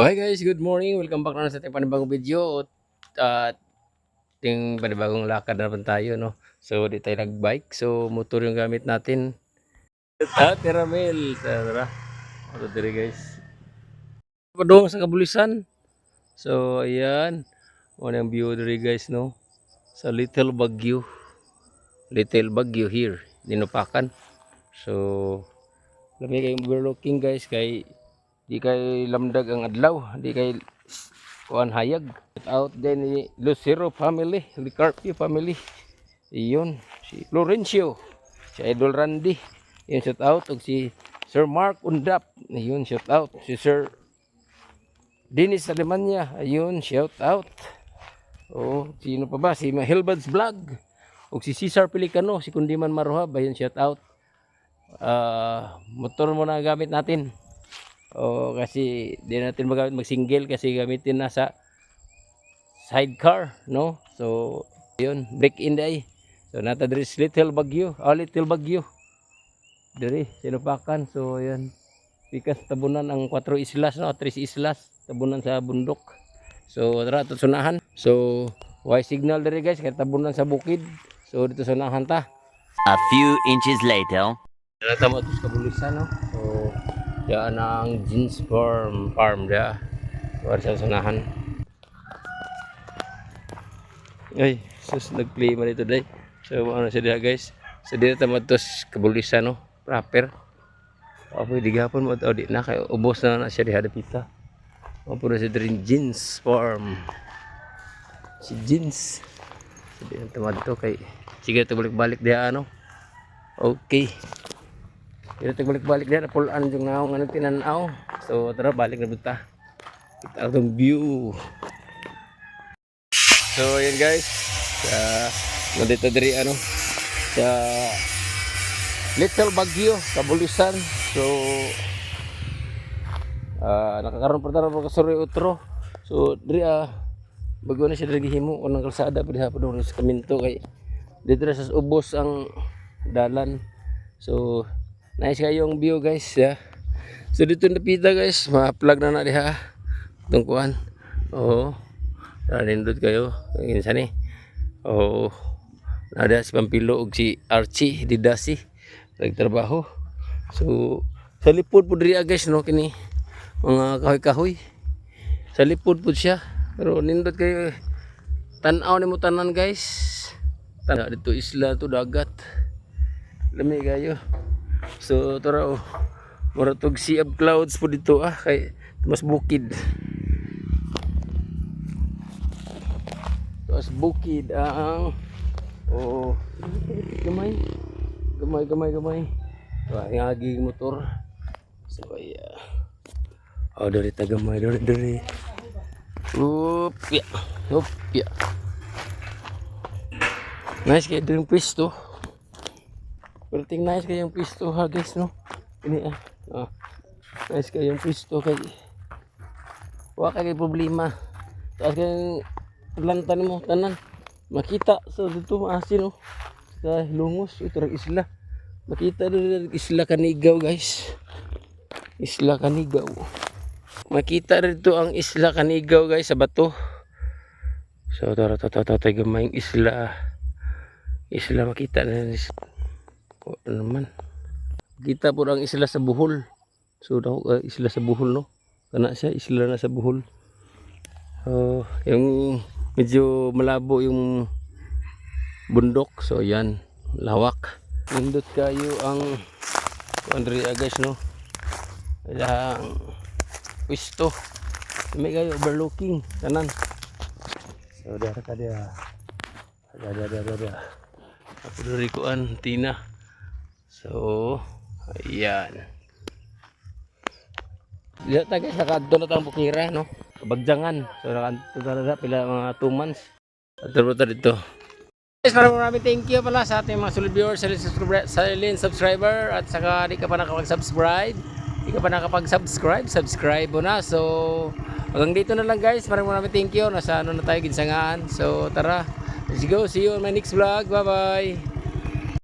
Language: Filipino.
Hi guys, good morning. Welcome back na sa ating panibagong video. At ating panibagong lakad na naman tayo, no? So, di tayo nag-bike. So, motor yung gamit natin. Teramel. Tara. Ito diri guys. Padung sa Kabulisan. So, ayan. Ano yung view diri guys, no? Sa Little Baguio. Little Baguio here. Dinupakan. So, lamig kayong overlooking guys. Di kay lamdag ang adlaw. Di kay kuan hayag. Out din ni Lucero family, Licarpio family. Iyon, si Florencio, si Idol Randy. Iyon shout out og si Sir Mark Undap. Iyon shout out si Sir Dennis Alemanya. Ayun, shout out. Oh, sino pa ba? Si Mahilbads Vlog. Og si Cesar Pelicano, si Kundiman Maruhab. Ayun, shout out. Motor mo na gamit natin. O kasi di natin magamit mag-single kasi gamitin na sa sidecar, no? So, yun, break in day. So, nata diri Little Baguio, Little Baguio. Diri, sinupakan. So, yun. Pikas tabunan ang 4 islas, no? 3 islas, tabunan sa bundok. So, tara, ito sunahan. So, Y signal diri guys, kaya tabunan sa bukid. So, dito sunahan ta. A few inches later. Tama ito sa Kabulisan, no? So, yan ang jeans farm dia. Para sa sunahan. Ay, sus nag-play man ito day. So ano siya dia guys. So dito tama tos Kabulisan, no. Proper. Apo di gapon mo di na kay ubos na siya diha dapita. Apo na siya drin jeans farm. Si jeans. So dito tama dito kay sige to balik-balik dia ano. Okay. Dito balik-balik dia na pulaan yung naong ano tinanaw. So tara balik na buta. Kita ang view. So yan guys. Nandito diri ano sa Little Baguio, Kabulisan. So nakakaroon pa tayo ng kasuri utro. So diri bago na siya diri gihimo unang kalsada pa diha pa doon sa Kaminto kay dito na sa ubos ang dalan. So nice kayong view guys, yeah. So dito napita guys, ma-plug na diha itong kuhan. Oo. Nindot kayo. Insa ni? Oo. Nada si Pampilo og si Archie Didasi nagtrabaho. So sa lipod po diri guys, no, kini mga kahoy-kahoy. Sa lipod po siya. Pero nindot kayo tan-aw nimo tanan guys. Tana dito isla to dagat. Lami kayo. So tara mura tog sea of clouds po dito kay mas bukid. Mas bukid ang gamay. Ang aging motor. So dari tagamay dari. Upya. Nice kayo yung pisto. Perting nice kayo yung pisto guys, no. Ini nice kayo yung pisto kay wa kay problema. Tapos kay lantan mo tanan makita so dito maasin, no. Sa Lungos ito ra isla. Makita dito isla Kanigaw guys. Isla Kanigaw. Makita dito ang isla Kanigaw guys sa bato. So tara gamayng isla. Isla makita na ano naman. Kita po ang isla sa Bohol. So isla sa Bohol, no. Kana siya isla na sa Bohol. Yung medyo malabo yung bundok. So yan, lawak. Nindot kayo ang Andrea guys, no. Ang pwesto. May kayo overlooking kanan. So dara ka dia. Ada. Ako dari kuan Tina. So ayan. Dito ta guys, nakadto na tang bukira, no. Kabagjangan. So nakadto talaga pila mga 2 months. At dito. Guys, maraming thank you pala sa ating mga solid viewers, silent subscriber, at saka di ka pa nakapag-subscribe. Subscribe mo na. So hanggang dito na lang guys. Maraming thank you. Nasa ano na tayo ginsangaan. So tara, let's go. See you on my next vlog. Bye bye.